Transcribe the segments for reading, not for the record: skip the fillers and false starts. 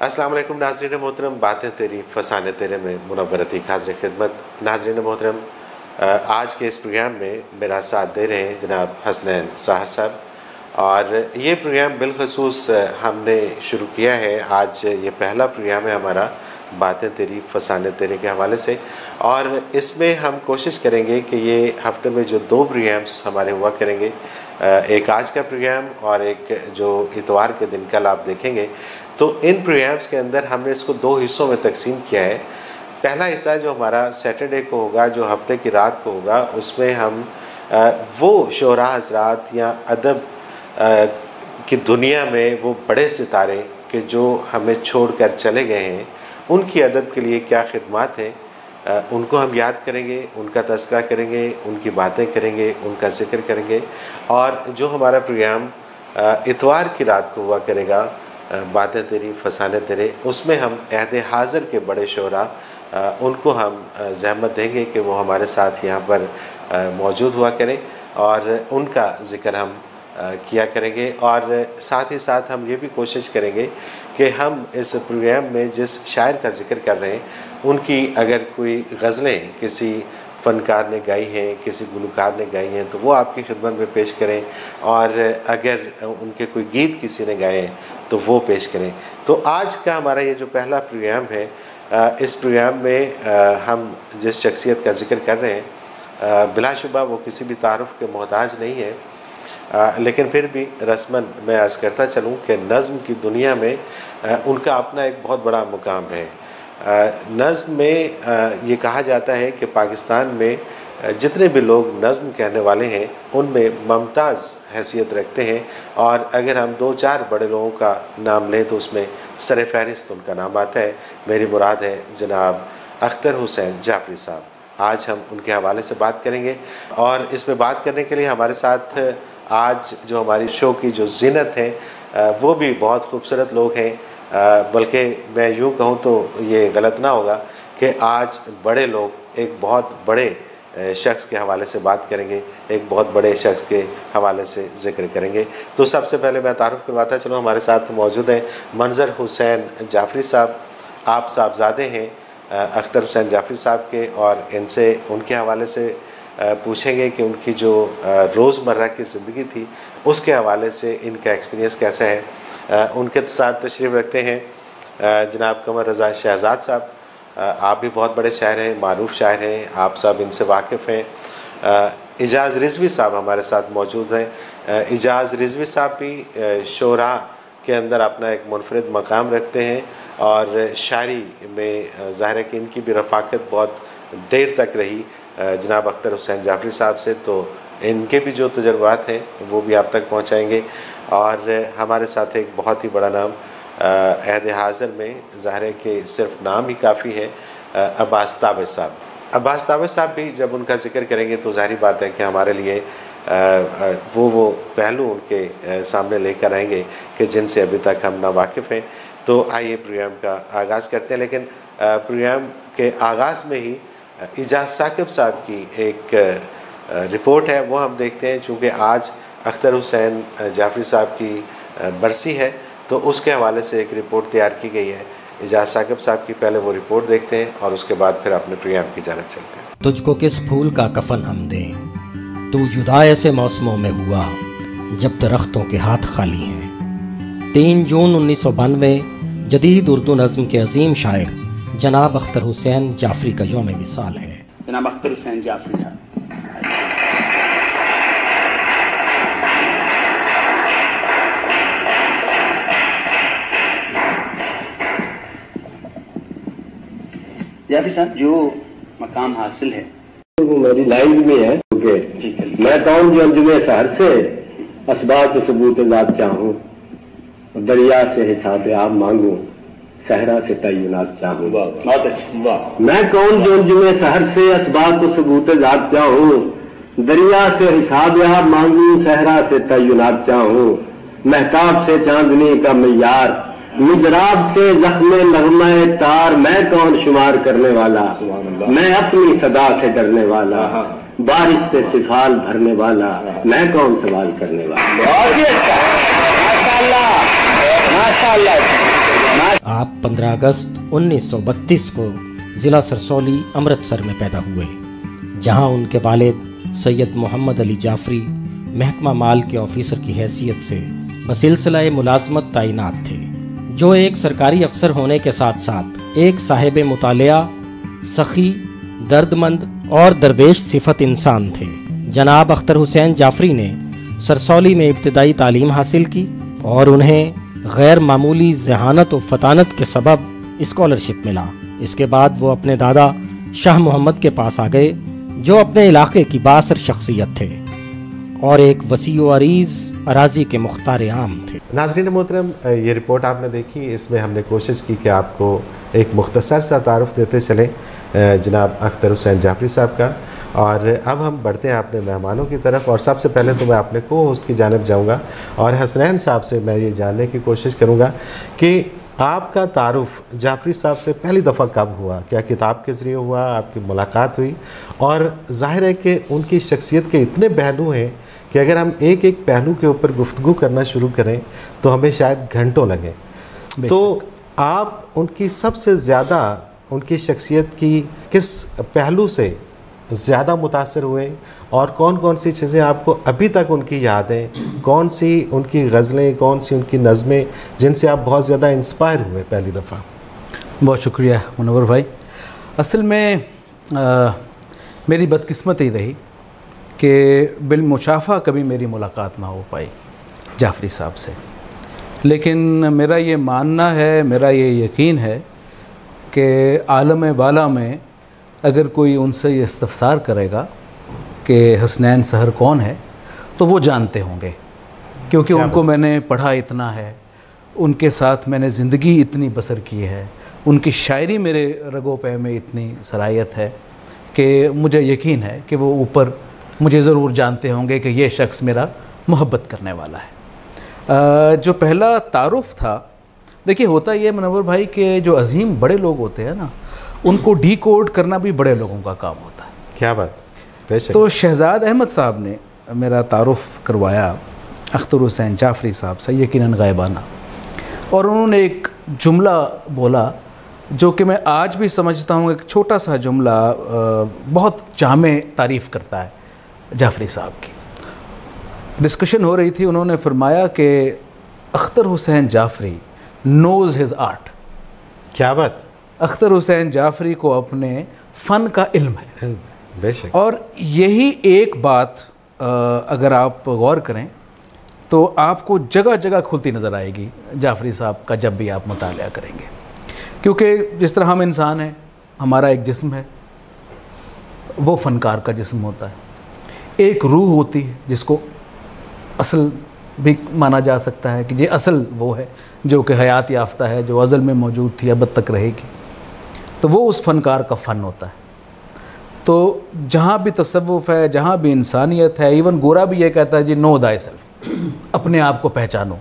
अस्सलाम वालेकुम नाज़रीन मोहतरम, बातें तेरी फसाने तेरे में मुनव्वर अतीक हाज़िर खिदमत। नाज़रीन मोहतरम, आज के इस प्रोग्राम में मेरा साथ दे रहे हैं जनाब हसनैन साहर साहब, और ये प्रोग्राम बिलखसूस हमने शुरू किया है। आज ये पहला प्रोग्राम है हमारा बातें तेरी फसाने तेरे के हवाले से, और इसमें हम कोशिश करेंगे कि ये हफ्ते में जो दो प्रोग्राम्स हमारे हुआ करेंगे, एक आज का प्रोग्राम और एक जो इतवार के दिन कल आप देखेंगे, तो इन प्रोग्राम्स के अंदर हमने इसको दो हिस्सों में तकसीम किया है। पहला हिस्सा जो हमारा सैटरडे को होगा, जो हफ्ते की रात को होगा, उसमें हम वो शोरा हज़रात या अदब की दुनिया में वो बड़े सितारे कि जो हमें छोड़कर चले गए हैं, उनकी अदब के लिए क्या खिदमत हैं, उनको हम याद करेंगे, उनका तज़किरा करेंगे, उनकी बातें करेंगे, उनका ज़िक्र करेंगे। और जो हमारा प्रोग्राम इतवार की रात को हुआ करेगा, बातें तेरी फसाने तेरे, उसमें हम अहद हाज़िर के बड़े शोरा उनको हम ज़हमत देंगे कि वो हमारे साथ यहाँ पर मौजूद हुआ करें और उनका ज़िक्र हम किया करेंगे। और साथ ही साथ हम ये भी कोशिश करेंगे कि हम इस प्रोग्राम में जिस शायर का ज़िक्र कर रहे हैं, उनकी अगर कोई गज़लें किसी फ़नकार ने गाई हैं, किसी गुलकार ने गाई हैं, तो वो आपकी खिदमत में पेश करें, और अगर उनके कोई गीत किसी ने गाए हैं तो वो पेश करें। तो आज का हमारा ये जो पहला प्रोग्राम है, इस प्रोग्राम में हम जिस शख्सियत का ज़िक्र कर रहे हैं, बिलाशुबा वो किसी भी तारुफ़ के मोहताज नहीं है, लेकिन फिर भी रस्मन मैं अर्ज़ करता चलूँ कि नज़्म की दुनिया में उनका अपना एक बहुत बड़ा मुकाम है। नज़्म में ये कहा जाता है कि पाकिस्तान में जितने भी लोग नज़्म कहने वाले हैं, उनमें मुमताज़ हैसियत रखते हैं, और अगर हम दो चार बड़े लोगों का नाम लें तो उसमें सर फहरिस्त उनका नाम आता है। मेरी मुराद है जनाब अख्तर हुसैन जाफरी साहब। आज हम उनके हवाले से बात करेंगे, और इसमें बात करने के लिए हमारे साथ आज जो हमारी शो की जो ज़ीनत है, वो भी बहुत खूबसूरत लोग हैं। बल्कि मैं यूँ कहूँ तो ये गलत ना होगा कि आज बड़े लोग एक बहुत बड़े शख्स के हवाले से बात करेंगे, एक बहुत बड़े शख्स के हवाले से ज़िक्र करेंगे। तो सबसे पहले मैं तारुफ़ करवाता चलूँ, हमारे साथ मौजूद हैं मंज़र हुसैन जाफरी साहब। आप साहबजादे हैं अख्तर हुसैन जाफरी साहब के, और इनसे उनके हवाले से पूछेंगे कि उनकी जो रोज़मर्रा की ज़िंदगी थी उसके हवाले से इनका एक्सपीरियंस कैसा है। उनके साथ तशरीफ़ रखते हैं जनाब कमर रज़ा शहज़ाद साहब। आप भी बहुत बड़े शायर हैं, मारूफ शायर हैं, आप सब इनसे वाकिफ़ हैं। इजाज़ रिज़वी साहब हमारे साथ मौजूद हैं। इजाज़ रिज़वी साहब भी शोरा के अंदर अपना एक मुनफरिद मकाम रखते हैं, और शायरी में ज़ाहिर है कि इनकी भी रफ़ाकत बहुत देर तक रही जनाब अख्तर हुसैन जाफरी साहब से, तो इनके भी जो तजुर्बात हैं वो भी आप तक पहुँचाएँगे। और हमारे साथ एक बहुत ही बड़ा नाम अहद हाज़िर में, ज़ाहिर है कि सिर्फ नाम ही काफ़ी है, अब्बास ताबिश साहब। अब्बास ताबिश साहब भी जब उनका ज़िक्र करेंगे तो ज़ाहिर बात है कि हमारे लिए वो पहलू उनके सामने लेकर आएंगे कि जिनसे अभी तक हम ना वाकिफ़ हैं। तो आइए प्रोग्राम का आगाज़ करते हैं, लेकिन प्रोग्राम के आगाज़ में ही इजाज़ साकिब साहब की एक रिपोर्ट है, वो हम देखते हैं। चूँकि आज अख्तर हुसैन जाफरी साहब की बरसी है, तो उसके हवाले से एक रिपोर्ट तैयार की गई है। इजाज़ साकिब साहब की पहले वो रिपोर्ट देखते हैं, और उसके बाद फिर अपने प्रोग्राम की जानब चलते हैं। तुझको किस फूल का कफन हम दें, तू जुदा ऐसे मौसमों में हुआ जब दरख्तों के हाथ खाली हैं। 3 जून 1992 जदीद उर्दू नज़्म के अजीम शायर जनाब अख्तर हुसैन जाफरी का यौम विसाल है। जनाब अख्तर हुसैन जाफरी साहब। जाफरी साहब, जो मकाम हासिल है वो मेरी लाइन में है, क्योंकि मैं कौन जो अंजुमे शहर से असबात सबूत ज़ात चाहूँ, दरिया से हिसाब आप मांगूँ, सहरा से तय्युनात चाहूँ। बहुत अच्छा। मैं कौन जो अंजुमे शहर से असबात सबूत ज़ात चाहूँ, दरिया से हिसाब आप मांगूँ, सहरा से तय्युनात चाहूँ। महताब से चांदनी का मैयार, मिजराब से जख्मे नगमे तार, मैं कौन शुमार करने वाला, मैं अपनी सदा से डरने वाला, बारिश से सिफाल भरने वाला, मैं कौन सवाल करने वाला। बहुत ही अच्छा, माशाअल्लाह माशाअल्लाह। आप 15 अगस्त 1932 को ज़िला सरसौली अमृतसर में पैदा हुए, जहां उनके वालिद सैयद मोहम्मद अली जाफरी महकमा माल के ऑफिसर की हैसियत से बसिलसिला मुलाजमत तैनात थे, जो एक सरकारी अफसर होने के साथ साथ एक साहिब मुतालिया, सखी, दर्दमंद और दरवेश सिफत इंसान थे। जनाब अख्तर हुसैन जाफरी ने सरसौली में इब्तदाई तालीम हासिल की और उन्हें गैर मामूली जहानत और फतानत के सबब स्कॉलरशिप मिला। इसके बाद वो अपने दादा शाह मोहम्मद के पास आ गए, जो अपने इलाके की बासर शख्सियत थे और एक वसी व अरीज़ अराजी के मुख्तार आम थे। नाज़रीन मोहतरम, ये रिपोर्ट आपने देखी, इसमें हमने कोशिश की कि आपको एक मुख्तसर सा तारुफ देते चलें जनाब अख्तर हुसैन जाफरी साहब का। और अब हम बढ़ते हैं अपने मेहमानों की तरफ, और सबसे पहले तो मैं अपने को होस्ट की जानिब जाऊंगा और हसनैन साहब से मैं ये जानने की कोशिश करूंगा कि आपका तारुफ जाफरी साहब से पहली दफ़ा कब हुआ? क्या किताब के ज़रिए हुआ, आपकी मुलाकात हुई? और ज़ाहिर है कि उनकी शख्सियत के इतने पहलू हैं कि अगर हम एक एक पहलू के ऊपर गुफ्तगू करना शुरू करें तो हमें शायद घंटों लगें। तो आप उनकी सबसे ज़्यादा, उनकी शख्सियत की किस पहलू से ज़्यादा मुतासर हुए, और कौन कौन सी चीज़ें आपको अभी तक उनकी याद हैं? कौन सी उनकी गज़लें, कौन सी उनकी नज़में जिनसे आप बहुत ज़्यादा इंस्पायर हुए पहली दफ़ा? बहुत शुक्रिया मुनव्वर भाई। असल में मेरी बदकिस्मती रही कि बिलमुशाफ़ा कभी मेरी मुलाकात ना हो पाई जाफरी साहब से, लेकिन मेरा ये मानना है, मेरा ये यकीन है कि आलम बाला में अगर कोई उनसे ये इस्तफसार करेगा कि हसनैन सहर कौन है, तो वो जानते होंगे, क्योंकि उनको मैंने पढ़ा इतना है, उनके साथ मैंने ज़िंदगी इतनी बसर की है, उनकी शायरी मेरे रगो पे में इतनी सलाहियत है कि मुझे यकीन है कि वो ऊपर मुझे ज़रूर जानते होंगे कि ये शख्स मेरा मोहब्बत करने वाला है। जो पहला तारुफ था, देखिए होता ये मुनव्वर भाई कि जो अजीम बड़े लोग होते हैं ना, उनको डीकोड करना भी बड़े लोगों का काम होता है। क्या बात? तो शहजाद अहमद साहब ने मेरा तारुफ करवाया अख्तर हुसैन जाफरी साहब से, यकीनन गायबाना, और उन्होंने एक जुमला बोला जो कि मैं आज भी समझता हूँ, एक छोटा सा जुमला बहुत जामे तारीफ़ करता है जाफरी साहब की। डिस्कशन हो रही थी, उन्होंने फरमाया कि Akhtar Hussain Jafri knows his art. क्या बात? अख्तर हुसैन जाफरी को अपने फ़न का इल्म है। बेशक। और यही एक बात अगर आप गौर करें तो आपको जगह जगह खुलती नज़र आएगी जाफरी साहब का जब भी आप मुतालिया करेंगे, क्योंकि जिस तरह हम इंसान हैं, हमारा एक जिस्म है, वो फ़नकार का जिस्म होता है, एक रूह होती है जिसको असल भी माना जा सकता है कि ये असल वो है जो कि हयात याफ्ता है, जो अज़ल में मौजूद थी, अब तक रहेगी, तो वो उस फ़नकार का फ़न होता है। तो जहाँ भी तसव्वुफ़ है, जहाँ भी इंसानियत है, इवन गोरा भी ये कहता है जी नो दाई सेल्फ, अपने आप को पहचानो।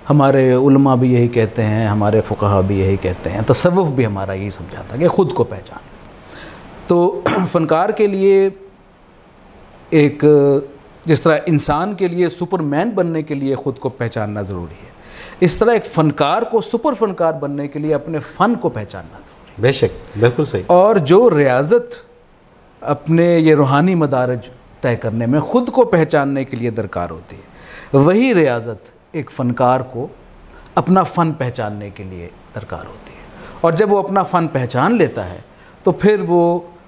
हमारे उलमा भी यही कहते हैं, हमारे फ़ुक़हा भी यही कहते हैं, तसव्वुफ़ भी हमारा यही समझाता है कि ख़ुद को पहचान। तो फ़नकार के लिए एक, जिस तरह इंसान के लिए सुपरमैन बनने के लिए ख़ुद को पहचानना ज़रूरी है, इस तरह एक फ़नकार को सुपर फ़नकार बनने के लिए अपने फ़न को पहचानना ज़रूरी है। बेशक, बिल्कुल सही। और जो रियाज़त अपने ये रूहानी मदारज तय करने में ख़ुद को पहचानने के लिए दरकार होती है, वही रियाज़त एक फ़नकार को अपना फ़न पहचानने के लिए दरकार होती है। और जब वो अपना फ़न पहचान लेता है तो फिर वो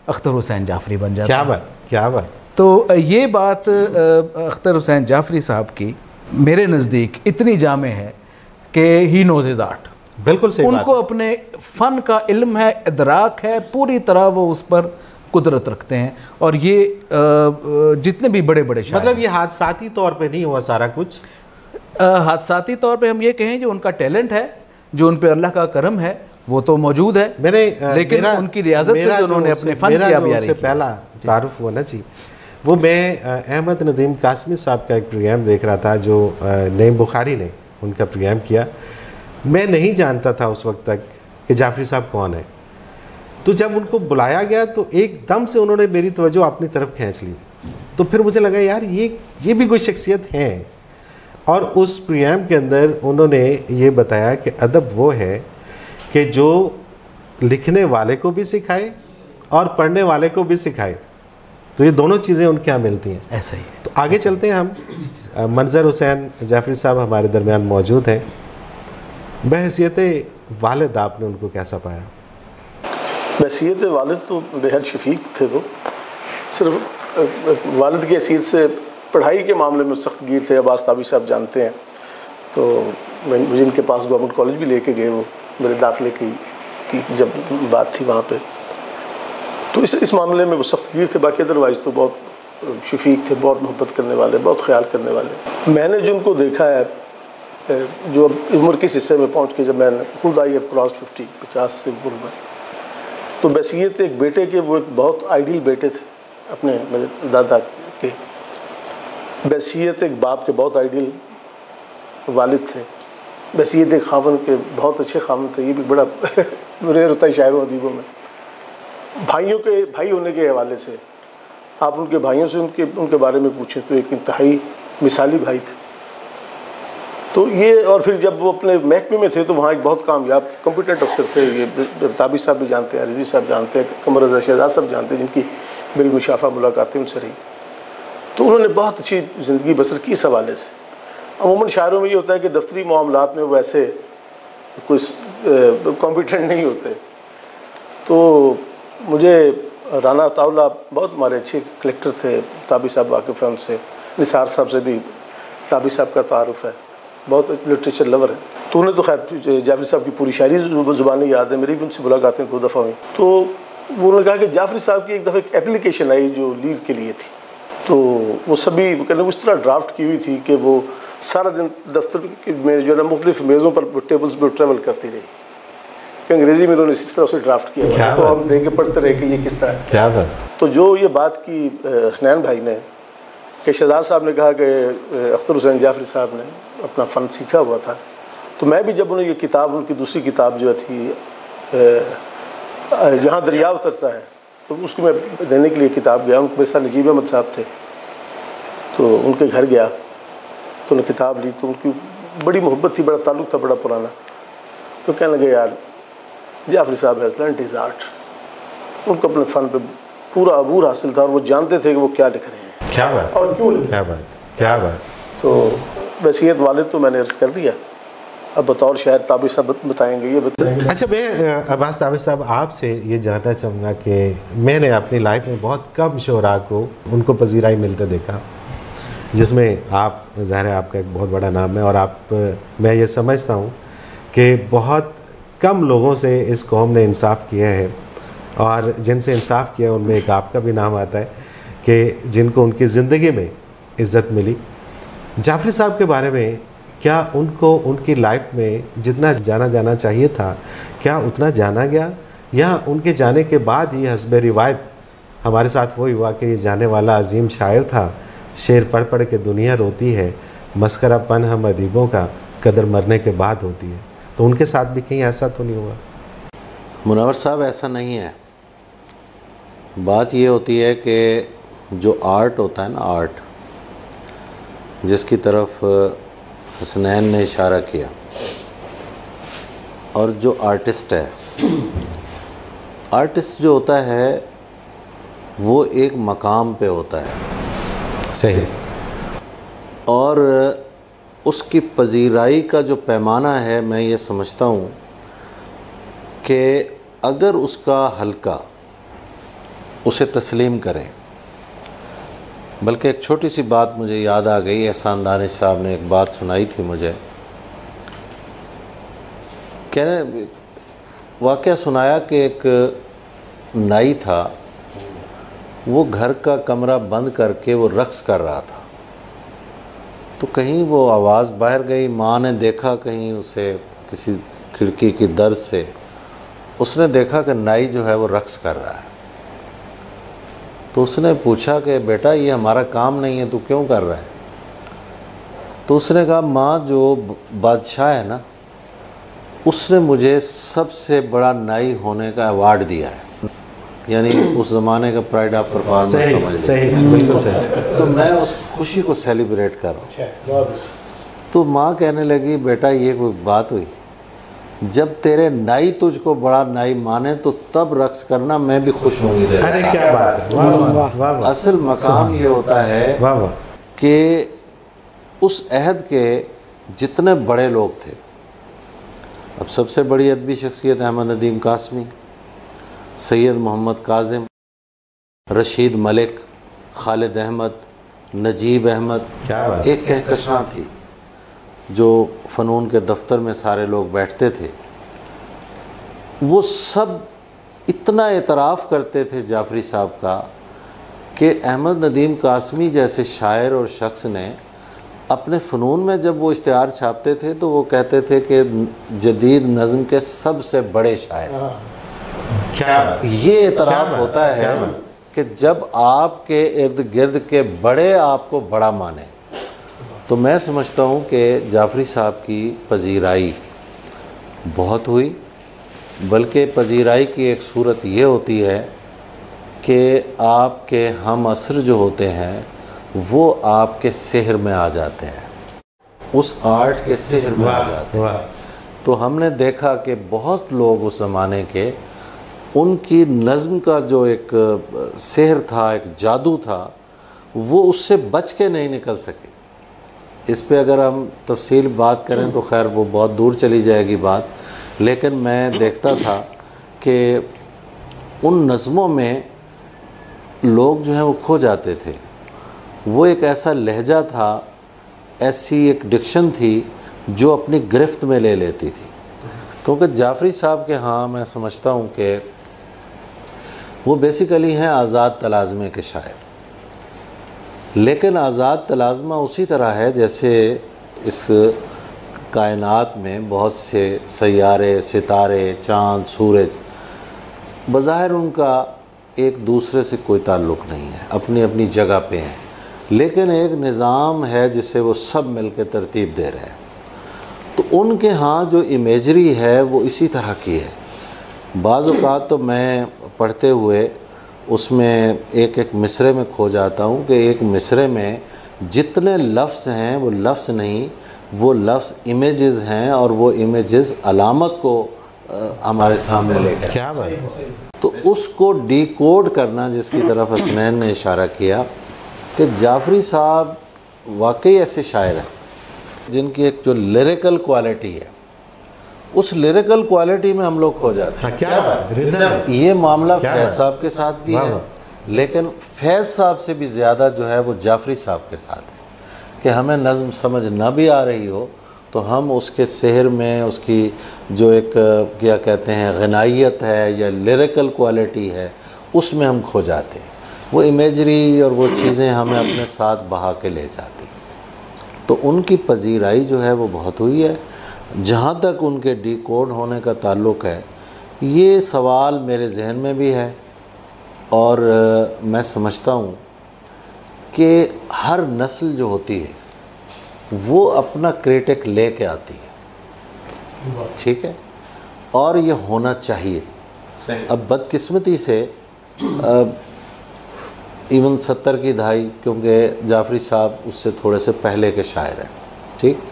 अख्तर हुसैन जाफरी बन जाता है। क्या बात, क्या बात। तो ये बात अख्तर हुसैन जाफरी साहब की मेरे नज़दीक इतनी जामे है कि ही नोज़ हिज आर्ट। बिल्कुल सही। उनको अपने फ़न का इल्म है, इदराक है, पूरी तरह वो उस पर कुदरत रखते हैं। और ये जितने भी बड़े बड़े शायर, मतलब ये हादसाती तौर पे नहीं हुआ सारा कुछ, हादसाती तौर पे हम ये कहें जो उनका टैलेंट है, जो उन पे अल्लाह का करम है, वो तो मौजूद है। लेकिन उनकी रियाजत से जो उन्होंने अपने फ़न की आबियारी की। पहला तारुफ होना चाहिए वो, मैं अहमद नदीम कासमी साहब का एक प्रोग्राम देख रहा था जो नईम बुखारी ने उनका प्रोग्राम किया। मैं नहीं जानता था उस वक्त तक कि जाफरी साहब कौन है। तो जब उनको बुलाया गया तो एकदम से उन्होंने मेरी तवज्जो अपनी तरफ खींच ली। तो फिर मुझे लगा यार ये भी कोई शख्सियत है। और उस प्रोग्राम के अंदर उन्होंने ये बताया कि अदब वो है कि जो लिखने वाले को भी सिखाए और पढ़ने वाले को भी सिखाए। तो ये दोनों चीज़ें उनके यहाँ मिलती हैं। ऐसा ही। तो आगे चलते हैं हम। मंजर हुसैन जाफरी साहब हमारे दरमियान मौजूद हैं। बहैसियत वालिद आपने उनको कैसा पाया? बहैसियत वालिद तो बेहद शफीक थे। वो सिर्फ वालिद की हैसियत से पढ़ाई के मामले में सख्त गिर थे। अब्बास ताबी साहब जानते हैं, तो मुझे इनके पास गवर्नमेंट कॉलेज भी लेके गए वो, मेरे दाखिले की जब बात थी वहाँ पे। तो इस मामले में वो सख्त गिर थे। बाकी अदरवाइज़ तो बहुत शफीक थे, बहुत मोहब्बत करने वाले, बहुत ख्याल करने वाले। मैंने जिनको देखा है, जो उम्र किस हिस्से में पहुँच के जब मैंने खुद आई क्रॉस 50 से उम्र में, तो बहैसियत एक बेटे के वो एक बहुत आइडियल बेटे थे अपने मेरे दादा के। बहैसियत एक बाप के बहुत आइडियल वालिद थे। बहैसियत एक खावन के बहुत अच्छे खावन थे। ये भी बड़ा रेयर होता है शायरों अदीबों में। भाई होने के हवाले से आप उनके भाइयों से उनके बारे में पूछें तो एक इंतहाई मिसाली भाई थे। तो ये, और फिर जब वो अपने महकमे में थे तो वहाँ एक बहुत कामयाब कंप्यूटर अफसर थे। ये ताबी साहब भी जानते हैं, रिजवी साहब जानते हैं, कमर रज़ा शहजाद साहब जानते हैं, जिनकी बिलमुशाफा मुलाकातें उनसे रही। तो उन्होंने बहुत अच्छी ज़िंदगी बसर की इस हवाले से। अमूमन शायरों में ये होता है कि दफ्तरी मामलात में वैसे कोई कॉम्पिटेंट नहीं होते। तो मुझे राना अताउल्लाह बहुत हमारे अच्छे कलेक्टर थे, ताबी साहब वाकिफ़ हैं उनसे। निसार साहब से भी ताबी साहब का तारुफ है, बहुत लिटरेचर लवर है। तो उन्हें तो खैर जाफरी साहब की पूरी शायरी ज़ुबानी याद है, मेरी भी उनसे मुलाकातें 2 दफ़ा हुई। तो उन्होंने कहा कि जाफरी साहब की एक दफ़ा एक एप्लीकेशन आई जो लीव के लिए थी। तो वो सभी कहते उस तरह ड्राफ्ट की हुई थी कि वो सारा दिन दफ्तर में जो है मुख्तलिफ मेज़ों पर टेबल्स पर ट्रेवल करती रही। अंग्रेज़ी में उन्होंने इस तरह से ड्राफ्ट किया, तो हम देख के पढ़ते रहे कि ये किस तरह है। क्या बात। तो जो ये बात की हसनैन भाई ने कि शहजाद साहब ने कहा कि अख्तर हुसैन जाफरी साहब ने अपना फ़न सीखा हुआ था। तो मैं भी जब उन्हें ये किताब, उनकी दूसरी किताब जो थी जहाँ दरिया उतरता है, तो उसको मैं देने के लिए किताब गया। उनके मेरे साथ नजीब अहमद साहब थे, तो उनके घर गया तो उन्हें किताब ली। तो उनकी बड़ी मोहब्बत थी, बड़ा ताल्लुक़ था, बड़ा पुराना। तो कहने लगे यार जाफरी साहब हैज़ लर्न्ड हिज़ आर्ट। उनको अपने फ़न पे पूरा अबूर हासिल था और वो जानते थे कि वो क्या लिख रहे हैं, क्या बात और क्यों लिख रहे हैं। क्या बात। तो बहैसियत वालिद तो मैंने अर्ज़ कर दिया। अब बतौर शायर ताबी साहब बताएंगे, ये बताएंगे। अच्छा, मैं अब्बास ताबी साहब आपसे ये जानना चाहूँगा कि मैंने अपनी लाइफ में बहुत कम शुरा को उनको पजीराई मिलते देखा, जिसमें आप ज़ाहिर है आपका एक बहुत बड़ा नाम है, और मैं ये समझता हूँ कि बहुत कम लोगों से इस कौम ने इंसाफ किया है, और जिनसे इंसाफ किया उनमें एक आपका भी नाम आता है कि जिनको उनकी ज़िंदगी में इज़्ज़त मिली। जाफरी साहब के बारे में क्या उनको उनकी लाइफ में जितना जाना जाना चाहिए था, क्या उतना जाना गया, या उनके जाने के बाद ही हस्ब रिवायत हमारे साथ वही हुआ कि ये जाने वाला अजीम शायर था, शेर पढ़ पढ़ के दुनिया रोती है, मस्करापन हम अदीबों का कदर मरने के बाद होती है। तो उनके साथ भी कहीं ऐसा तो नहीं हुआ? मुनव्वर साहब, ऐसा नहीं है। बात ये होती है कि जो आर्ट होता है ना, आर्ट जिसकी तरफ हसनैन ने इशारा किया, और जो आर्टिस्ट है, आर्टिस्ट जो होता है वो एक मकाम पे होता है, सही, और उसकी पजीराई का जो पैमाना है, मैं ये समझता हूँ कि अगर उसका हल्का उसे तस्लीम करें। बल्कि एक छोटी सी बात मुझे याद आ गई, एहसान दानिश साहब ने एक बात सुनाई थी मुझे, कहने वाक़या सुनाया कि एक नाई था, वो घर का कमरा बंद करके वो रक़्स कर रहा था। तो कहीं वो आवाज़ बाहर गई, माँ ने देखा कहीं उसे किसी खिड़की की दर से, उसने देखा कि नाई जो है वो रक़्स कर रहा है। तो उसने पूछा कि बेटा ये हमारा काम नहीं है, तू क्यों कर रहा है? तो उसने कहा माँ, जो बादशाह है ना, उसने मुझे सबसे बड़ा नाई होने का अवार्ड दिया है। यानी उस ज़माने का प्राइड ऑफ परफॉर्मेंस समझ लीजिए। सही, बिल्कुल सही। तो मैं उस खुशी को सेलिब्रेट कर रहा हूँ। तो माँ कहने लगी बेटा ये कोई बात हुई? जब तेरे नाई तुझको बड़ा नाई माने तो तब रक्स करना, मैं भी खुश होंगी। अरे क्या बात है, वाह वाह वाह वाह। असल मकाम ये होता है वाह वाह कि उस अहद के जितने बड़े लोग थे, अब सबसे बड़ी अदबी शख्सियत अहमद नदीम कासमी, सैयद मोहम्मद काजिम, रशीद मलिक, खालिद अहमद, नजीब अहमद, क्या बात। एक कहकशां थी जो फ़नून के दफ्तर में सारे लोग बैठते थे। वो सब इतना एतराफ़ करते थे जाफरी साहब का कि अहमद नदीम कासमी जैसे शायर और शख्स ने अपने फ़नून में जब वो इश्तिहार छापते थे तो वो कहते थे कि जदीद नज़्म के सबसे बड़े शायर। क्या बात। ये एतराफ़ होता है कि जब आपके इर्द गिर्द के बड़े आपको बड़ा माने। तो मैं समझता हूँ कि जाफरी साहब की पजीराई बहुत हुई, बल्कि पजीराई की एक सूरत ये होती है कि आपके हम असर जो होते हैं वो आपके सेहर में आ जाते हैं, उस आर्ट के सेहर में आ जाते हैं। तो हमने देखा कि बहुत लोग उस ज़माने के, उनकी नज़्म का जो एक सेहर था, एक जादू था, वो उससे बच के नहीं निकल सके। इस पे अगर हम तफसील बात करें तो खैर वो बहुत दूर चली जाएगी बात, लेकिन मैं देखता था कि उन नज़्मों में लोग जो हैं वो खो जाते थे। वो एक ऐसा लहजा था, ऐसी एक डिक्शन थी जो अपनी गिरफ्त में ले लेती थी। क्योंकि जाफरी साहब के हाँ मैं समझता हूँ कि वो बेसिकली हैं आज़ाद तलाज़मे के शायर, लेकिन आज़ाद तलाज़मा उसी तरह है जैसे इस कायनात में बहुत से सैयारे, सितारे, चाँद, सूरज, बज़ाहिर उनका एक दूसरे से कोई ताल्लुक़ नहीं है, अपनी अपनी जगह पे हैं, लेकिन एक निज़ाम है जिसे वो सब मिल के तरतीब दे रहे हैं। तो उनके यहाँ जो इमेजरी है वो इसी तरह की है। बाज़ औक़ात तो मैं पढ़ते हुए उसमें एक एक मिसरे में खो जाता हूँ कि एक मिसरे में जितने लफ्ज़ हैं वो लफ्ज़ नहीं, वो लफ्ज़ इमेजेस हैं और वो इमेजेस अलामत को हमारे सामने लेकर। क्या बात। तो उसको डिकोड करना, जिसकी तरफ हसनैन ने इशारा किया कि जाफरी साहब वाकई ऐसे शायर हैं जिनकी एक जो लिरिकल क्वालिटी है, उस लिरिकल क्वालिटी में हम लोग खो जाते हैं। हाँ, क्या बात। ये मामला फैज़ साहब के साथ भी है, लेकिन फैज़ साहब से भी ज़्यादा जो है वो जाफरी साहब के साथ है कि हमें नज़्म समझ ना भी आ रही हो तो हम उसके सेहर में उसकी जो एक क्या कहते हैं गनाइयत है या लिरिकल क्वालिटी है, उसमें हम खो जाते हैं। वो इमेजरी और वो चीज़ें हमें अपने साथ बहा के ले जाती। तो उनकी पजीराई जो है वो बहुत हुई है। जहाँ तक उनके डिकोड होने का ताल्लुक़ है, ये सवाल मेरे जहन में भी है और मैं समझता हूँ कि हर नस्ल जो होती है वो अपना क्रिटिक ले के आती है, ठीक है, और ये होना चाहिए। अब बदकिस्मती से इवन 70 की दहाई, क्योंकि जाफरी साहब उससे थोड़े से पहले के शायर हैं, ठीक,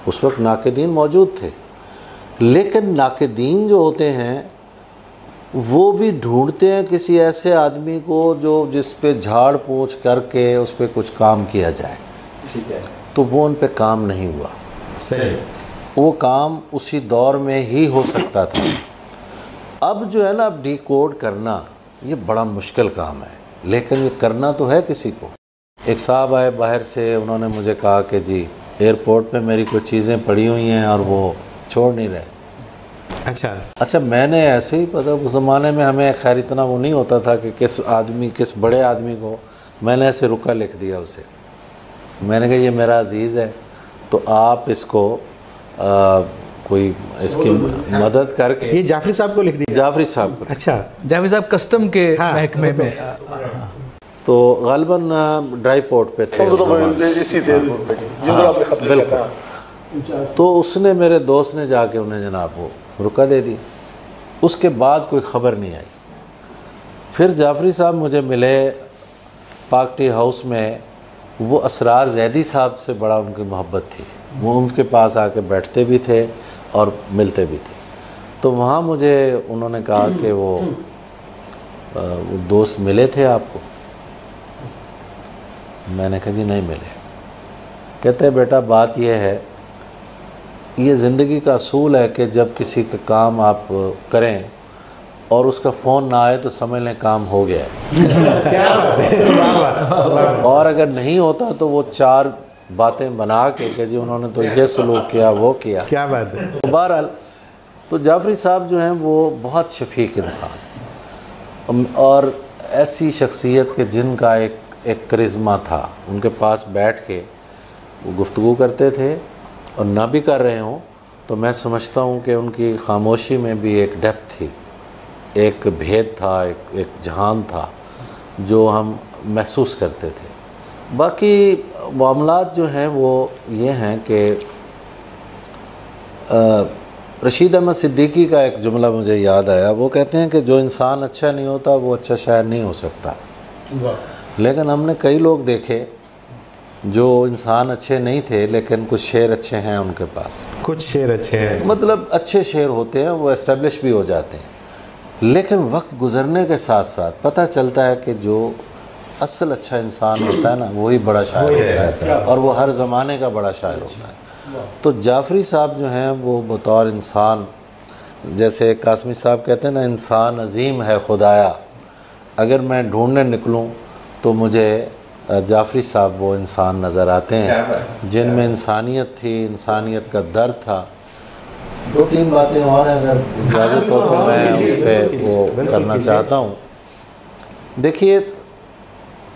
उस वक्त नाक़दीन मौजूद थे, लेकिन नाक़दीन जो होते हैं वो भी ढूंढते हैं किसी ऐसे आदमी को जो जिस पे झाड़ पोंछ करके उस पर कुछ काम किया जाए, ठीक है। तो वो उन पे काम नहीं हुआ। सही। वो काम उसी दौर में ही हो सकता था। अब जो है ना, अब डिकोड करना ये बड़ा मुश्किल काम है, लेकिन ये करना तो है किसी को। एक साहब आए बाहर से, उन्होंने मुझे कहा कि जी एयरपोर्ट पे मेरी कुछ चीज़ें पड़ी हुई हैं और वो छोड़ नहीं रहे। अच्छा, मैंने ऐसे ही, पता उस ज़माने में हमें खैर इतना वो नहीं होता था कि किस बड़े आदमी को, मैंने ऐसे रुका लिख दिया उसे। मैंने कहा ये मेरा अजीज़ है, तो आप इसको कोई इसकी मदद करके। ये जाफरी साहब को लिख दिया? जाफरी साहब को। अच्छा, जाफरी साहब कस्टम के महकमे में, तो गालिबन ड्राई पोर्ट पे थे, बिल्कुल। तो उसने, मेरे दोस्त ने जाके उन्हें जनाब वो रुका दे दी। उसके बाद कोई ख़बर नहीं आई। फिर जाफरी साहब मुझे मिले पाक टी हाउस में। वो असरार जैदी साहब से बड़ा उनकी मोहब्बत थी, वो उनके पास आके बैठते भी थे और मिलते भी थे। तो वहाँ मुझे उन्होंने कहा कि वो दोस्त मिले थे आपको? मैंने कहा जी नहीं मिले। कहते बेटा बात यह है, ये ज़िंदगी का असूल है कि जब किसी का काम आप करें और उसका फ़ोन ना आए तो समझ लें काम हो गया है। क्या बात है। और अगर नहीं होता तो वो 4 बातें बना के जी उन्होंने तो ये सलूक किया, वो किया। क्या बात है। तो बहरहाल तो जाफरी साहब जो हैं वो बहुत शफीक इंसान और ऐसी शख्सियत के जिनका एक करिश्मा था। उनके पास बैठ के वो गुफ्तगू करते थे और ना भी कर रहे हों तो मैं समझता हूँ कि उनकी खामोशी में भी एक डेप्थ थी, एक भेद था, एक जहान था जो हम महसूस करते थे। बाकी मामलात जो हैं वो ये हैं कि रशीद अहमद सिद्दीकी का एक जुमला मुझे याद आया। वो कहते हैं कि जो इंसान अच्छा नहीं होता वो अच्छा शायर नहीं हो सकता। लेकिन हमने कई लोग देखे जो इंसान अच्छे नहीं थे लेकिन कुछ शेर अच्छे हैं उनके पास। कुछ शेर अच्छे हैं, मतलब अच्छे शेर होते हैं, वो एस्टेब्लिश भी हो जाते हैं, लेकिन वक्त गुज़रने के साथ साथ पता चलता है कि जो असल अच्छा इंसान होता है ना वही बड़ा शायर होता है और वो हर ज़माने का बड़ा शायर होता है। तो जाफरी साहब जो हैं वो बतौर इंसान, जैसे कासमी साहब कहते हैं ना, इंसान अजीम है खुदाया, अगर मैं ढूंढने निकलूं तो मुझे जाफरी साहब वो इंसान नज़र आते हैं जिनमें इंसानियत थी, इंसानियत का दर्द था। 2-3 बातें और हैं अगर इजाज़त हो तो मैं उस पर वो करना चाहता हूँ। देखिए,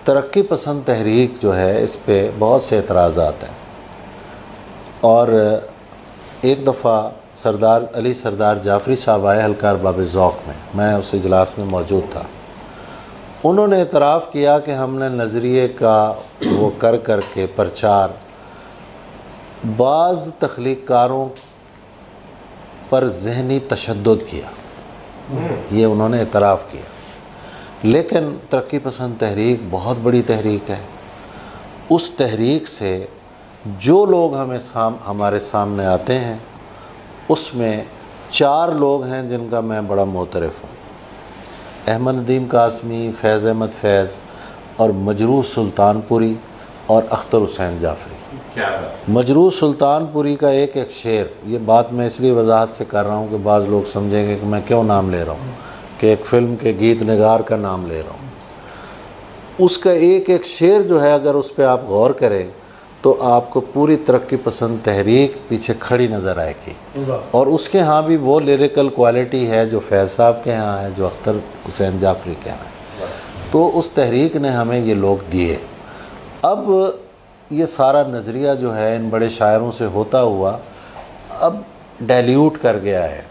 तरक्की पसंद तहरीक जो है इस पे बहुत से एतराज़ात हैं और एक दफ़ा सरदार अली सरदार जाफरी साहब आए हल्का अरबाब ज़ौक़ में, मैं उस इजलास में मौजूद था। उन्होंने इतराफ़ किया कि हमने नज़रिए का वो कर के प्रचार बाज़ तख्लीक़कारों पर ज़हनी तशद्दुद किया, ये उन्होंने इतराफ़ किया। लेकिन तरक्की पसंद तहरीक बहुत बड़ी तहरीक है। उस तहरीक से जो लोग हमारे सामने आते हैं उसमें 4 लोग हैं जिनका मैं बड़ा मोतरफ़ हूँ। अहमद नदीम कासमी, फैज़ अहमद फैज़ और मजरूह सुल्तानपुरी और अख्तर हुसैन जाफरी। मजरूह सुल्तानपुरी का एक शेर, ये बात मैं इसलिए वजाहत से कर रहा हूँ कि बाज़ लोग समझेंगे कि मैं क्यों नाम ले रहा हूँ, कि एक फ़िल्म के गीत निगार का नाम ले रहा हूँ। उसका एक शेर जो है अगर उस पर आप गौर करें तो आपको पूरी तरक्की पसंद तहरीक पीछे खड़ी नज़र आएगी और उसके यहाँ भी वो लिरिकल क्वालिटी है जो फैज़ साहब के यहाँ है, जो अख्तर हुसैन जाफरी के यहाँ है। तो उस तहरीक ने हमें ये लोग दिए। अब ये सारा नज़रिया जो है इन बड़े शायरों से होता हुआ अब डाइल्यूट कर गया है,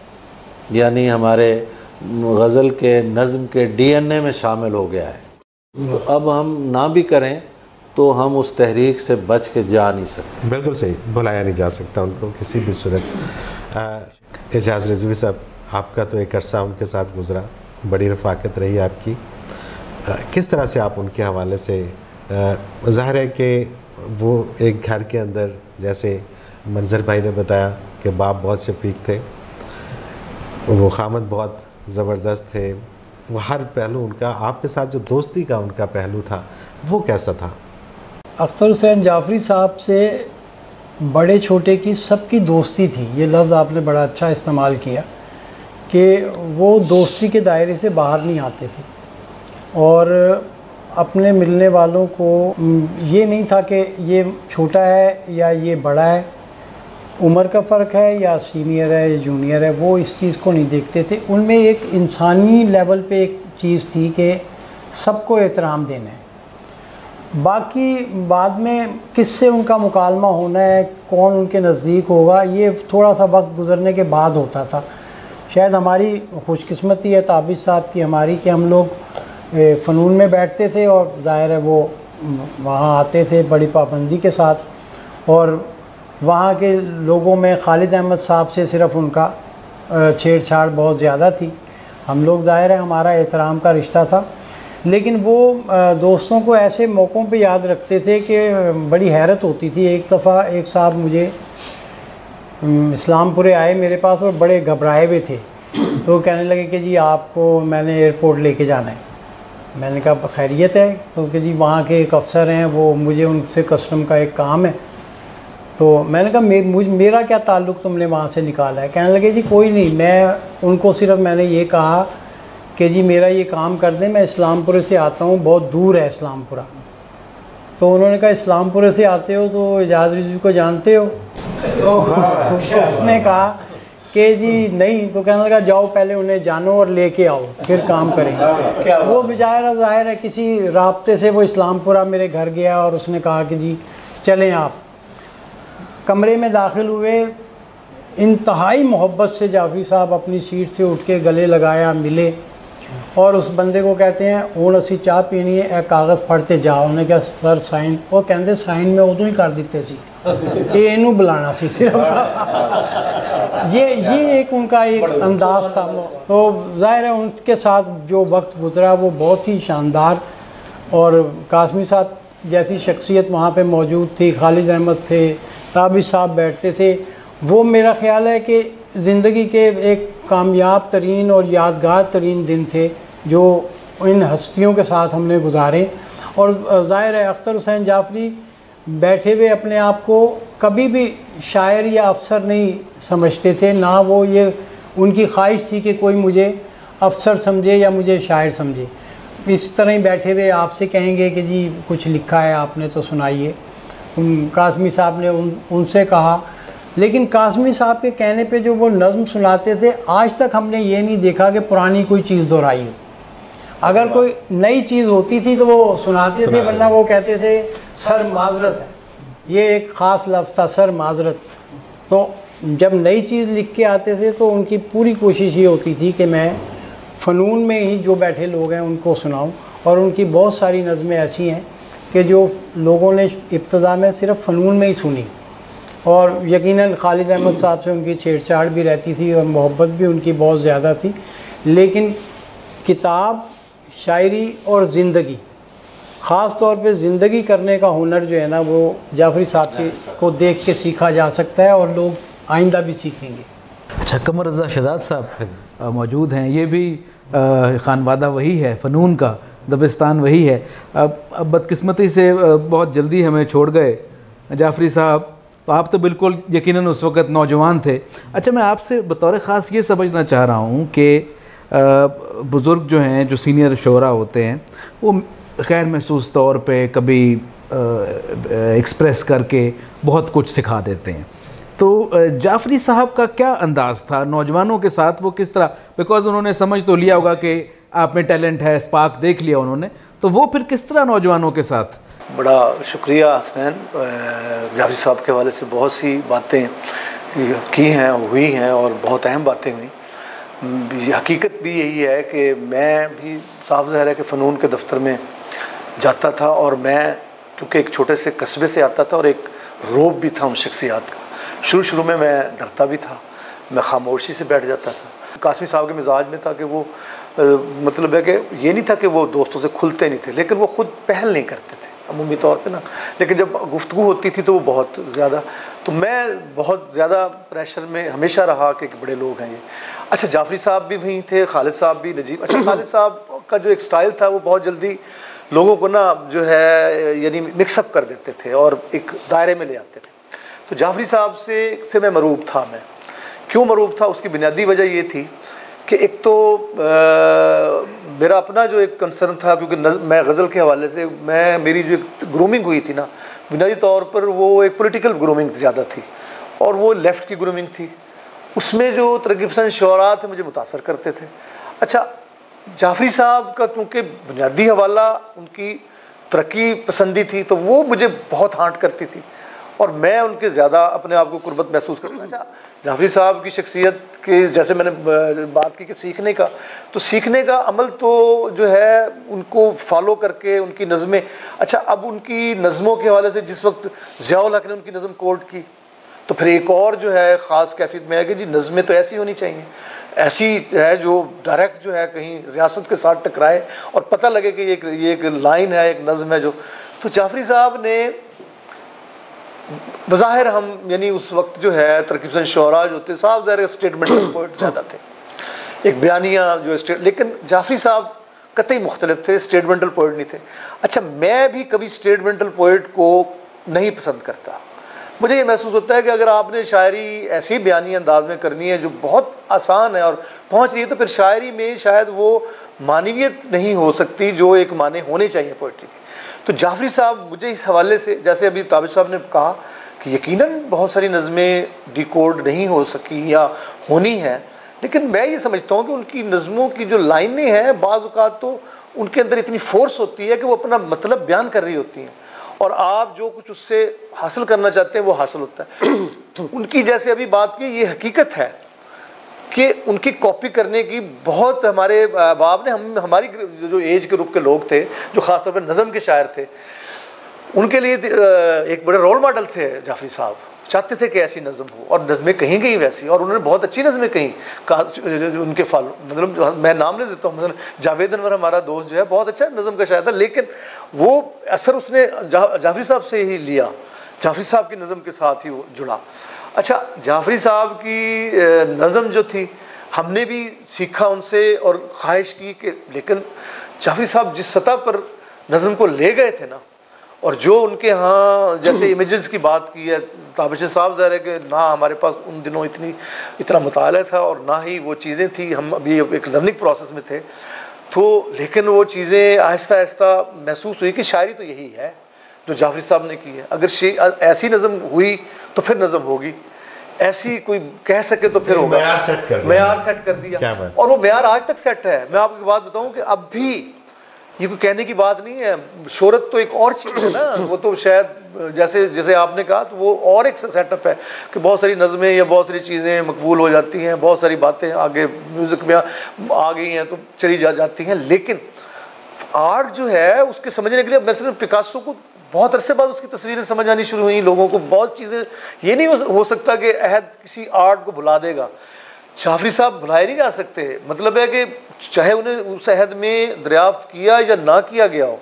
यानी हमारे गज़ल के नज़्म के DNA में शामिल हो गया है। तो अब हम ना भी करें तो हम उस तहरीक से बच के जा नहीं सकते। बिल्कुल सही, भुलाया नहीं जा सकता उनको किसी भी सूरत। एजाज़ रिजवी साहब, आपका तो एक अरसा उनके साथ गुज़रा, बड़ी रफ़ाकत रही आपकी। किस तरह से आप उनके हवाले से, ज़ाहिर है कि वो एक घर के अंदर, जैसे मंजर भाई ने बताया कि बाप बहुत शफीक थे, वो खामद बहुत ज़बरदस्त थे, वो हर पहलू उनका, आपके साथ जो दोस्ती का उनका पहलू था वो कैसा था? अख्तर हुसैन जाफरी साहब से बड़े छोटे की सबकी दोस्ती थी। ये लफ्ज़ आपने बड़ा अच्छा इस्तेमाल किया कि वो दोस्ती के दायरे से बाहर नहीं आते थे और अपने मिलने वालों को ये नहीं था कि ये छोटा है या ये बड़ा है, उम्र का फ़र्क है या सीनियर है या जूनियर है, वो इस चीज़ को नहीं देखते थे। उनमें एक इंसानी लेवल पे एक चीज़ थी कि सबको एहतराम देना है। बाकी बाद में किससे उनका मुकालमा होना है, कौन उनके नज़दीक होगा, ये थोड़ा सा वक्त गुज़रने के बाद होता था। शायद हमारी खुशकिस्मती है ताबिश साहब की, हमारी, कि हम लोग फ़नून में बैठते थे और ज़ाहिर है वो वहाँ आते थे बड़ी पाबंदी के साथ और वहाँ के लोगों में खालिद अहमद साहब से सिर्फ़ उनका छेड़छाड़ बहुत ज़्यादा थी। हम लोग, ज़ाहिर है हमारा एहतराम का रिश्ता था, लेकिन वो दोस्तों को ऐसे मौक़ों पे याद रखते थे कि बड़ी हैरत होती थी। एक दफ़ा एक साहब मुझे इस्लामपुरे आए मेरे पास और बड़े घबराए हुए थे तो कहने लगे कि जी आपको मैंने एयरपोर्ट लेके जाना है। मैंने कहा खैरियत है? तो कि जी वहाँ के एक अफसर हैं, वो मुझे उनसे कस्टम का एक काम है। तो मैंने कहा मेरा क्या ताल्लुक़ तुमने वहाँ से निकाला है? कहने लगे जी कोई नहीं, मैं उनको सिर्फ मैंने ये कहा कि जी मेरा ये काम कर दें, मैं इस्लामपुरे से आता हूँ, बहुत दूर है इस्लामपुरा। तो उन्होंने कहा इस्लामपुरे से आते हो तो एजाज़ रिजवी को जानते हो? तो उसने कहा कि जी नहीं। तो कहने लगा जाओ पहले उन्हें जानो और लेके आओ, फिर काम करेंगे। वो बेचारा ज़ाहिर है किसी राब्ते से वो इस्लामपुरा मेरे घर गया और उसने कहा कि जी चलें आप। कमरे में दाखिल हुए, इंतहाई मोहब्बत से जाफरी साहब अपनी सीट से उठ के गले लगाया, मिले और उस बंदे को कहते हैं हुण असी चाह पीनी है, ए कागज़ फड़ते जाओ। उन्हें क्या सर साइन? वो कहते साइन में उदों ही कर दिते सी, ये इनू बुलाना सी सिर्फ। ये एक उनका एक अंदाज़ था। तो ज़ाहिर है उनके साथ जो वक्त गुजरा वो बहुत ही शानदार। और कासमी साहब जैसी शख्सियत वहाँ पे मौजूद थी, खालिद अहमद थे, ताबिश साहब बैठते थे। वो मेरा ख़्याल है कि ज़िंदगी के एक कामयाब तरीन और यादगार तरीन दिन थे जो इन हस्तियों के साथ हमने गुजारे। और ज़ाहिर है अख्तर हुसैन जाफरी बैठे हुए अपने आप को कभी भी शायर या अफसर नहीं समझते थे, ना वो ये उनकी ख्वाहिश थी कि कोई मुझे अफसर समझे या मुझे शायर समझे। इस तरह ही बैठे हुए आपसे कहेंगे कि जी कुछ लिखा है आपने तो सुनाइए। कासमी साहब ने उनसे कहा, लेकिन कासमी साहब के कहने पे जो वो नज़्म सुनाते थे आज तक हमने ये नहीं देखा कि पुरानी कोई चीज़ दोहराई हो। अगर कोई नई चीज़ होती थी तो वो सुनाते थे, वरना वो कहते थे सर माजरत है। ये एक ख़ास लफ्ज़ था, सर माजरत। तो जब नई चीज़ लिख के आते थे तो उनकी पूरी कोशिश ये होती थी कि मैं फ़नून में ही जो बैठे लोग हैं उनको सुनाऊं। और उनकी बहुत सारी नज़में ऐसी हैं कि जो लोगों ने इब्तिदा में सिर्फ फ़नून में ही सुनी। और यकीनन खालिद अहमद साहब से उनकी छेड़छाड़ भी रहती थी और मोहब्बत भी उनकी बहुत ज़्यादा थी। लेकिन किताब, शायरी और ज़िंदगी, ख़ास तौर पे ज़िंदगी करने का हुनर जो है ना वो जाफरी साहब को देख के सीखा जा सकता है और लोग आइंदा भी सीखेंगे। अच्छा, कमर रज़ा शहजाद साहब मौजूद हैं। ये भी खानवादा वही है, फ़नून का दबिस्तान वही है। अब बदकिस्मती से बहुत जल्दी हमें छोड़ गए जाफरी साहब। तो आप तो बिल्कुल यकीनन उस वक़्त नौजवान थे। अच्छा, मैं आपसे बतौर ख़ास ये समझना चाह रहा हूँ कि बुज़ुर्ग जो हैं, जो सीनियर शोरा होते हैं, वो गैर महसूस तौर पे कभी एक्सप्रेस करके बहुत कुछ सिखा देते हैं। तो जाफरी साहब का क्या अंदाज़ था नौजवानों के साथ? वो किस तरह, बिकॉज़ उन्होंने समझ तो लिया होगा कि आप में टैलेंट है, स्पार्क देख लिया उन्होंने, तो वो फिर किस तरह नौजवानों के साथ? बड़ा शुक्रिया हसनैन। जाफरी साहब के हवाले से बहुत सी बातें की हैं, हुई हैं और बहुत अहम बातें हुई। हकीकत भी यही है कि मैं भी साफ ज़ाहिर है कि फ़नून के दफ्तर में जाता था और मैं क्योंकि एक छोटे से कस्बे से आता था और एक रोब भी था उन शख्सियात का। शुरू में मैं डरता भी था, मैं खामोशी से बैठ जाता था। कासमी साहब के मिजाज में था कि वो मतलब है कि ये नहीं था कि वो दोस्तों से खुलते नहीं थे, लेकिन वो ख़ुद पहल नहीं करते थे अमूमी तौर पे ना। लेकिन जब गुफ्तगू होती थी तो वो बहुत ज़्यादा, तो मैं बहुत ज़्यादा प्रेशर में हमेशा रहा कि बड़े लोग हैं ये। अच्छा, जाफरी साहब भी वहीं थे, खालिद साहब भी, नजीब। अच्छा, खालिद साहब का जो एक स्टाइल था वो बहुत जल्दी लोगों को ना जो है यानी मिक्सअप कर देते थे और एक दायरे में ले आते थे। तो जाफरी साहब से मैं मरूब था। मैं क्यों मरूब था, उसकी बुनियादी वजह ये थी कि एक तो मेरा अपना जो एक कंसर्न था, क्योंकि मैं गज़ल के हवाले से मेरी जो एक ग्रूमिंग हुई थी ना, बुनियादी तौर पर वो एक पॉलिटिकल ग्रूमिंग ज़्यादा थी और वो लेफ़्ट की ग्रूमिंग थी। उसमें जो तरक़ीब शोरा थे मुझे मुतासर करते थे। अच्छा, जाफरी साहब का क्योंकि बुनियादी हवाला उनकी तरक्की पसंदी थी तो वो मुझे बहुत हांट करती थी और मैं उनके ज़्यादा अपने आप को कुर्बत महसूस करता। अच्छा, जाफरी साहब की शख्सियत के जैसे मैंने बात की कि सीखने का, तो सीखने का अमल तो जो है उनको फॉलो करके उनकी नज़में। अच्छा, अब उनकी नज़मों के हवाले से जिस वक्त ज़ियाउल हक ने उनकी नज़म कोट की तो फिर एक और जो है ख़ास कैफियत में है कि जी नज़में तो ऐसी होनी चाहिए, ऐसी है जो डायरेक्ट जो है कहीं रियासत के साथ टकराए और पता लगे कि ये एक लाइन है, एक नज़म है जो। तो जाफरी साहब ने बज़ाहिर हम यानी उस वक्त जो है तरक़ीब शोरा जो थे साहब ज़ाहिर स्टेटमेंट पोइट ज़्यादा थे, एक बयानिया जो स्टेट, लेकिन जाफरी साहब कतई मुख्तलिफ थे, स्टेटमेंटल पोइट नहीं थे। अच्छा, मैं भी कभी स्टेटमेंटल पोइट को नहीं पसंद करता। मुझे ये महसूस होता है कि अगर आपने शायरी ऐसी बयानी अंदाज में करनी है जो बहुत आसान है और पहुंच रही है, तो फिर शायरी में शायद वो मानवियत नहीं हो सकती जो एक माने होने चाहिए पोइट्री के। तो जाफरी साहब मुझे इस हवाले से, जैसे अभी ताबिश साहब ने कहा कि यकीनन बहुत सारी नज़में डिकोड नहीं हो सकी या होनी है, लेकिन मैं ये समझता हूँ कि उनकी नज़मों की जो लाइनें हैं बाज़ औक़ात तो उनके अंदर इतनी फोर्स होती है कि वो अपना मतलब बयान कर रही होती हैं और आप जो कुछ उससे हासिल करना चाहते हैं वो हासिल होता है। उनकी जैसे अभी बात की, ये हकीकत है कि उनकी कॉपी करने की बहुत हमारे बाप ने, हम हमारी जो एज के ग्रुप के लोग थे जो ख़ासतौर पर नज़म के शायर थे, उनके लिए एक बड़े रोल मॉडल थे जाफरी साहब। चाहते थे कि ऐसी नज़म हो और नज़में कहीं गई वैसी, और उन्होंने बहुत अच्छी नज़में कहीं उनके फॉलो, मतलब मैं नाम ले देता हूँ, मतलब जावेद अनवर हमारा दोस्त जो है बहुत अच्छा नज़म का शायर था, लेकिन वो असर उसने जाफरी साहब से ही लिया, जाफरी साहब की नज़म के साथ ही वो जुड़ा। अच्छा, जाफरी साहब की नज़म जो थी हमने भी सीखा उनसे और ख्वाहिश की कि, लेकिन जाफरी साहब जिस सतह पर नज़म को ले गए थे ना, और जो उनके यहाँ जैसे इमेजेस की बात की है ताबिश साहब, ज़ाहिर है कि ना हमारे पास उन दिनों इतना मुताला था और ना ही वो चीज़ें थी, हम अभी एक लर्निंग प्रोसेस में थे, तो लेकिन वो चीज़ें आहिस्ता आहिस्ता महसूस हुई कि शायरी तो यही है जो जाफरी साहब ने की है। अगर ऐसी नज़म हुई तो फिर नज़म होगी, ऐसी कोई कह सके तो फिर होगा। मेयार सेट कर दिया और वो मेयार आज तक सेट है। मैं आपको बात बताऊँ कि अब भी ये कोई कहने की बात नहीं है, शोहरत तो एक और चीज़ है ना, वो तो शायद जैसे जैसे आपने कहा तो वो और एक सेटअप है कि बहुत सारी नज़में या बहुत सारी चीज़ें मकबूल हो जाती हैं, बहुत सारी बातें आगे म्यूज़िक में आ गई हैं तो चली जाती हैं, लेकिन आर्ट जो है उसके समझने के लिए मैं पिकासो को बहुत अरसे बाद उसकी तस्वीरें समझ आनी शुरू हुई लोगों को, बहुत चीज़ें, ये नहीं हो सकता कि अहद किसी आर्ट को भुला देगा। जाफरी साहब भुलाए नहीं जा सकते, मतलब है कि चाहे उन्हें उस अहद में दरियाफ्त किया या ना किया गया हो,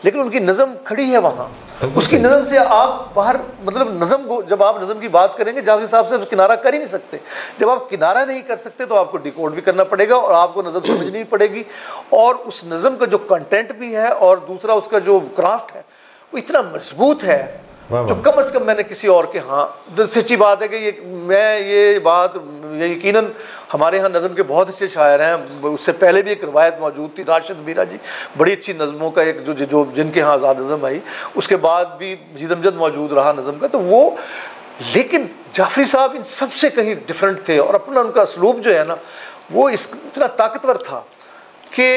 लेकिन उनकी नज़म खड़ी है वहाँ, उसकी नज़म से आप बाहर, मतलब नज़म को जब आप नज़म की बात करेंगे जाफरी साहब से किनारा कर ही नहीं सकते। जब आप किनारा नहीं कर सकते तो आपको डिकोड भी करना पड़ेगा और आपको नज़म समझनी भी पड़ेगी, और उस नज़म का जो कंटेंट भी है और दूसरा उसका जो क्राफ्ट है वो इतना मजबूत है जो कम से कम मैंने किसी और के, हाँ सच्ची बात है कि ये बात यकीनन हमारे यहाँ नज़म के बहुत अच्छे शायर हैं, उससे पहले भी एक रवायत मौजूद थी, राशिद मीरा जी बड़ी अच्छी नज़मों का एक जो जिनके यहाँ आज़ाद नज़म आई, उसके बाद भी मजीद अमजद मौजूद रहा नज़म का, तो वो, लेकिन जाफरी साहब इन सबसे कहीं डिफरेंट थे और अपना उनका असलूब जो है ना वो इतना ताकतवर था कि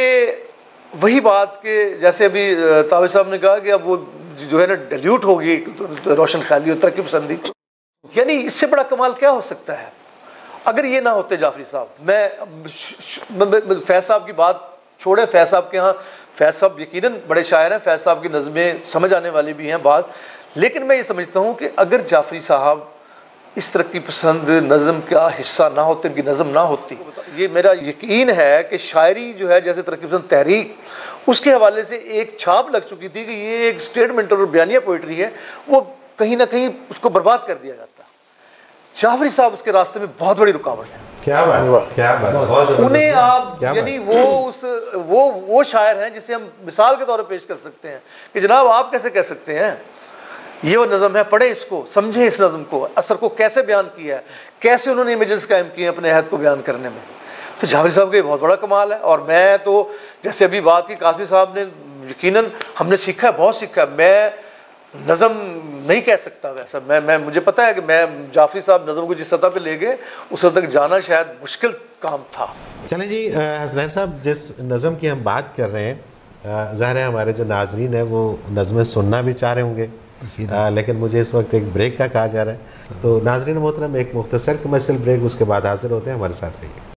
वही बात के जैसे अभी ताबिश साहब ने कहा कि अब वो जो है ना डिल्यूट होगी तो रोशन ख्याली और तरक्की पसंदी, यानी इससे बड़ा कमाल क्या हो सकता है अगर ये ना होते जाफरी साहब। मैं फैज़ साहब की बात छोड़े, फैज़ साहब के यहाँ, फैज़ साहब यकीनन बड़े शायर हैं, फैज़ साहब की नज़में समझ आने वाली भी हैं बात, लेकिन मैं ये समझता हूँ कि अगर जाफरी साहब इस तरक्की पसंद नज़म का हिस्सा ना होते, इनकी नज़म ना होती, ये मेरा यकीन है कि शायरी जो है जैसे तरक्की पसंद तहरीक, उसके हवाले से एक छाप लग चुकी थी कि ये एक स्टेटमेंट और बयानिया पोइट्री है, वो कहीं ना कहीं उसको बर्बाद कर दिया जाता। जाफरी साहब उसके रास्ते में बहुत बड़ी रुकावट है। क्या बात, क्या बात, उन्हें आप यानी वो शायर हैं जिसे हम मिसाल के तौर पर पेश कर सकते हैं कि जनाब आप कैसे कह सकते हैं ये वो नज़म है, पढ़े इसको, समझे इस नज़म को, असर को कैसे बयान किया है, कैसे उन्होंने इमेजेस कायम किए अपने अहद को बयान करने में। तो जाफरी साहब का बहुत बड़ा कमाल है। और मैं तो जैसे अभी बात की कासमी साहब ने, यकीनन हमने सीखा है, बहुत सीखा है। मैं नज़म नहीं कह सकता वैसा, मैं मुझे पता है कि मैं जाफरी साहब नज़म को जिस सतह पे ले गए उस हद तक जाना शायद मुश्किल काम था। चलें जी हसनैन साहब, जिस नज़म की हम बात कर रहे हैं, ज़ाहिर है हमारे जो नाजरीन है वो नज़में सुनना भी चाह रहे होंगे, लेकिन मुझे इस वक्त एक ब्रेक का कहा जा रहा है, तो नाजरीन मोहतरम एक मुख्तसर कमर्शियल ब्रेक, उसके बाद हाजिर होते हैं, हमारे साथ रहिए।